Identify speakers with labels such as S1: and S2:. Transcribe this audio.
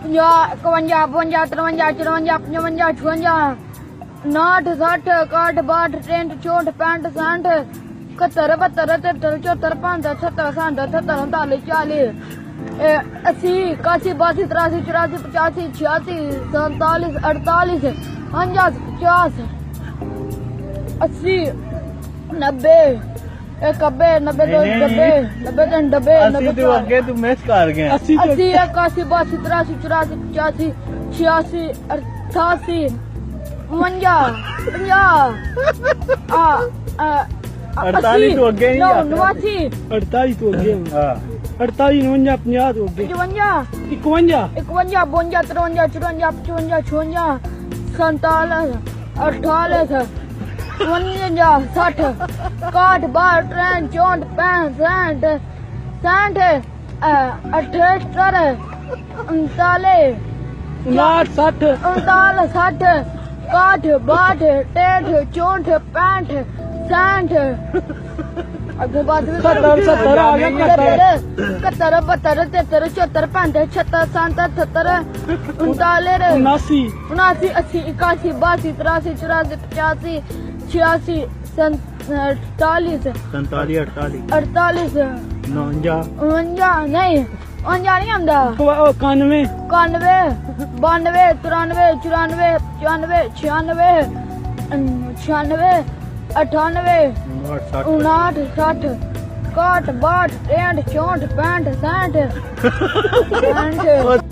S1: 50 51 52 53 54 55 56 59 60 61 62 63 64 65 71 72 73 74 75 77 78 39 40 80 81 82 83 84 85 86 47 48 49 50 80 90 90 90 90 90 90
S2: ਅਸੀਂ ਤੂੰ ਅੱਗੇ ਤੂੰ ਮਿਸ ਕਰ ਗਿਆ
S1: 80 81 82 83 84 85 86 88 50
S2: 48 ਤੋਂ ਅੱਗੇ ਨਹੀਂ ਜਾਂਦਾ
S1: 89
S3: 48 ਤੋਂ ਅੱਗੇ
S2: ਹਾਂ
S3: 48 49 50 ਤੋਂ ਅੱਗੇ
S1: 55
S3: 51
S1: 51 52 53 54 55 56 57 58 60 61 62 63 64 65 68 69
S3: 59 60
S1: 69 60 61 62 63 64 65 67 ਅੱਗੇ ਬਾਅਦ ਵਿੱਚ
S3: 70 70 ਆ ਗਿਆ
S1: 71 72 73 74 75 76 77 78
S3: 79
S1: 79 80 81 82 83 84 85 86 47
S2: 47 48
S1: 48
S2: 49
S1: 49 नहीं 49 नहीं आंदा
S3: 91
S1: 91 92 93 94 95 96 98 59 60 61 62 63 64 65 67 65